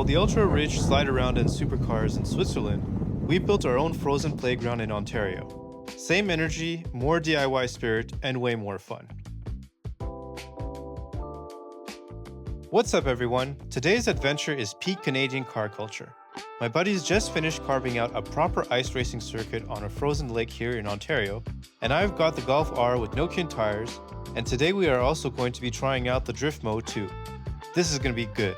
While the ultra-rich slide around in supercars in Switzerland, we built our own frozen playground in Ontario. Same energy, more DIY spirit, and way more fun. What's up everyone? Today's adventure is peak Canadian car culture. My buddies just finished carving out a proper ice racing circuit on a frozen lake here in Ontario, and I've got the Golf R with no-kin tires, and today we are also going to be trying out the drift mode too. This is going to be good.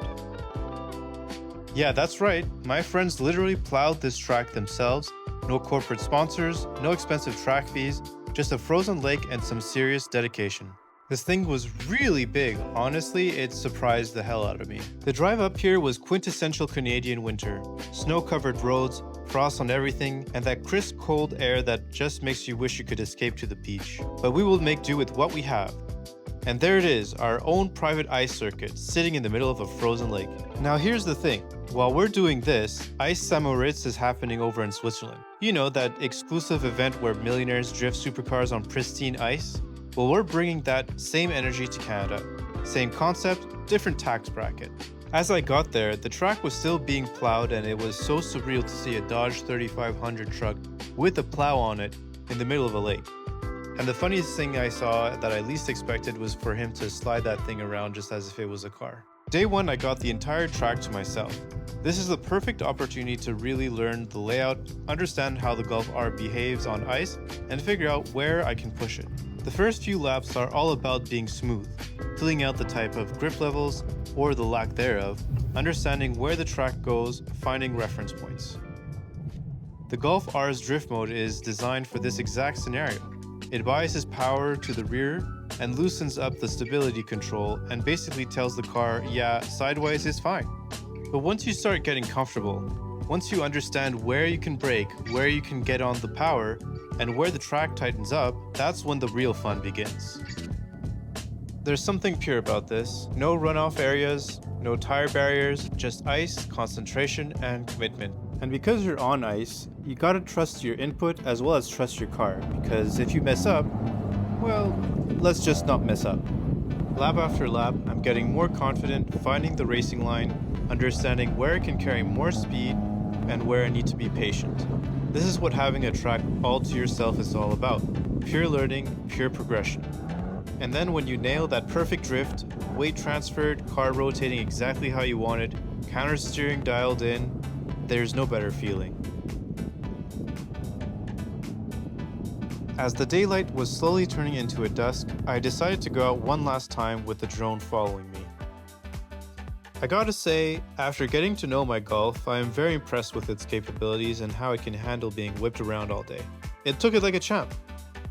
Yeah, that's right, my friends literally plowed this track themselves, no corporate sponsors, no expensive track fees, just a frozen lake and some serious dedication. This thing was really big, honestly it surprised the hell out of me. The drive up here was quintessential Canadian winter, snow-covered roads, frost on everything, and that crisp cold air that just makes you wish you could escape to the beach. But we will make do with what we have. And there it is, our own private ice circuit, sitting in the middle of a frozen lake. Now here's the thing, while we're doing this, Ice Moritz is happening over in Switzerland. You know, that exclusive event where millionaires drift supercars on pristine ice? Well, we're bringing that same energy to Canada. Same concept, different tax bracket. As I got there, the track was still being plowed and it was so surreal to see a Dodge 3500 truck with a plow on it in the middle of a lake. And the funniest thing I saw that I least expected was for him to slide that thing around just as if it was a car. Day one, I got the entire track to myself. This is the perfect opportunity to really learn the layout, understand how the Golf R behaves on ice, and figure out where I can push it. The first few laps are all about being smooth, filling out the type of grip levels, or the lack thereof, understanding where the track goes, finding reference points. The Golf R's drift mode is designed for this exact scenario. It biases power to the rear and loosens up the stability control and basically tells the car, yeah, sideways is fine. But once you start getting comfortable, once you understand where you can brake, where you can get on the power, and where the track tightens up, that's when the real fun begins. There's something pure about this. No runoff areas, no tire barriers, just ice, concentration, and commitment. And because you're on ice, you gotta trust your input as well as trust your car, because if you mess up, well, let's just not mess up. Lap after lap, I'm getting more confident finding the racing line, understanding where I can carry more speed, and where I need to be patient. This is what having a track all to yourself is all about. Pure learning, pure progression. And then when you nail that perfect drift, weight transferred, car rotating exactly how you want it, counter steering dialed in, there's no better feeling. As the daylight was slowly turning into a dusk, I decided to go out one last time with the drone following me. I gotta say, after getting to know my Golf, I am very impressed with its capabilities and how it can handle being whipped around all day. It took it like a champ.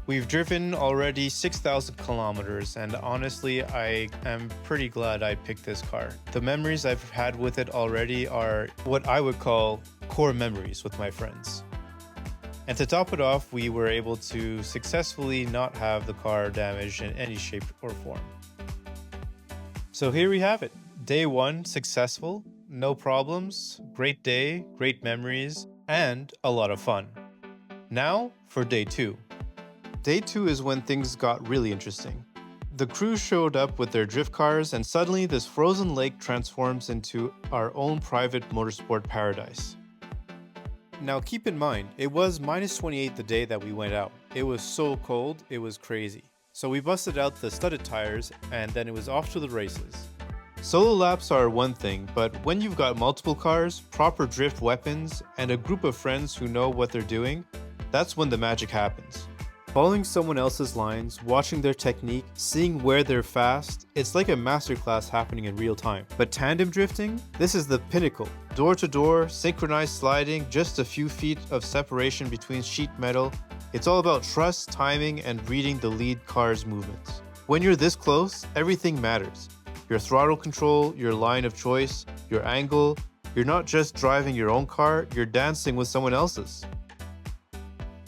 We've driven already 6,000 kilometers and honestly, I am pretty glad I picked this car. The memories I've had with it already are what I would call core memories with my friends. And to top it off, we were able to successfully not have the car damaged in any shape or form. So here we have it. Day one, successful, no problems, great day, great memories, and a lot of fun. Now for day two. Day two is when things got really interesting. The crew showed up with their drift cars and suddenly this frozen lake transforms into our own private motorsport paradise. Now keep in mind, it was minus 28 the day that we went out. It was so cold, it was crazy. So we busted out the studded tires and then it was off to the races. Solo laps are one thing, but when you've got multiple cars, proper drift weapons, and a group of friends who know what they're doing, that's when the magic happens. Following someone else's lines, watching their technique, seeing where they're fast, it's like a masterclass happening in real time. But tandem drifting? This is the pinnacle. Door to door, synchronized sliding, just a few feet of separation between sheet metal. It's all about trust, timing, and reading the lead car's movements. When you're this close, everything matters. Your throttle control, your line of choice, your angle. You're not just driving your own car, you're dancing with someone else's.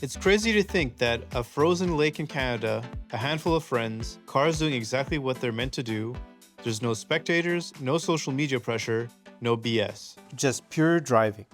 It's crazy to think that a frozen lake in Canada, a handful of friends, cars doing exactly what they're meant to do, there's no spectators, no social media pressure, no BS. Just pure driving.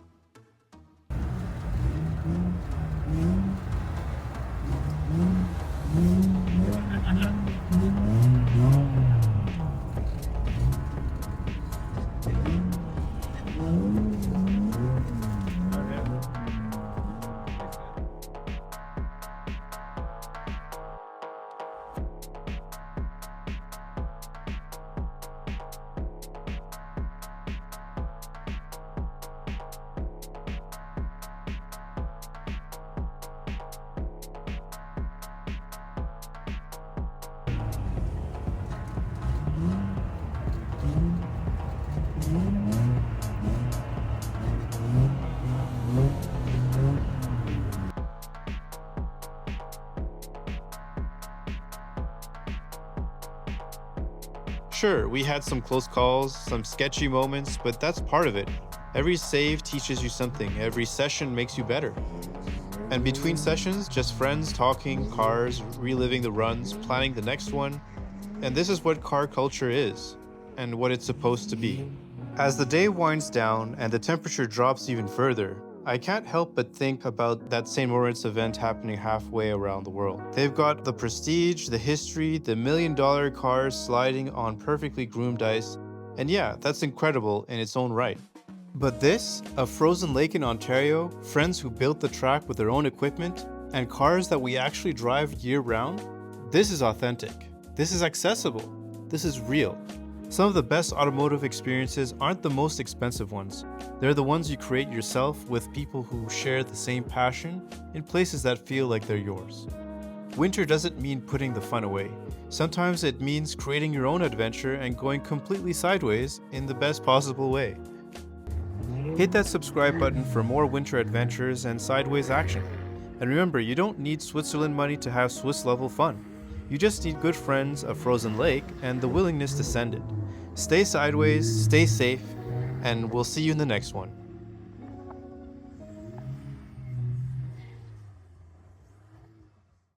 Sure, we had some close calls, some sketchy moments, but that's part of it. Every save teaches you something, every session makes you better. And between sessions, just friends talking, cars, reliving the runs, planning the next one. And this is what car culture is, and what it's supposed to be. As the day winds down and the temperature drops even further, I can't help but think about that St. Moritz event happening halfway around the world. They've got the prestige, the history, the million-dollar cars sliding on perfectly groomed ice, and yeah, that's incredible in its own right. But this, a frozen lake in Ontario, friends who built the track with their own equipment, and cars that we actually drive year-round, this is authentic. This is accessible. This is real. Some of the best automotive experiences aren't the most expensive ones. They're the ones you create yourself with people who share the same passion in places that feel like they're yours. Winter doesn't mean putting the fun away. Sometimes it means creating your own adventure and going completely sideways in the best possible way. Hit that subscribe button for more winter adventures and sideways action. And remember, you don't need Switzerland money to have Swiss level fun. You just need good friends, a frozen lake, and the willingness to send it. Stay sideways, stay safe, and we'll see you in the next one.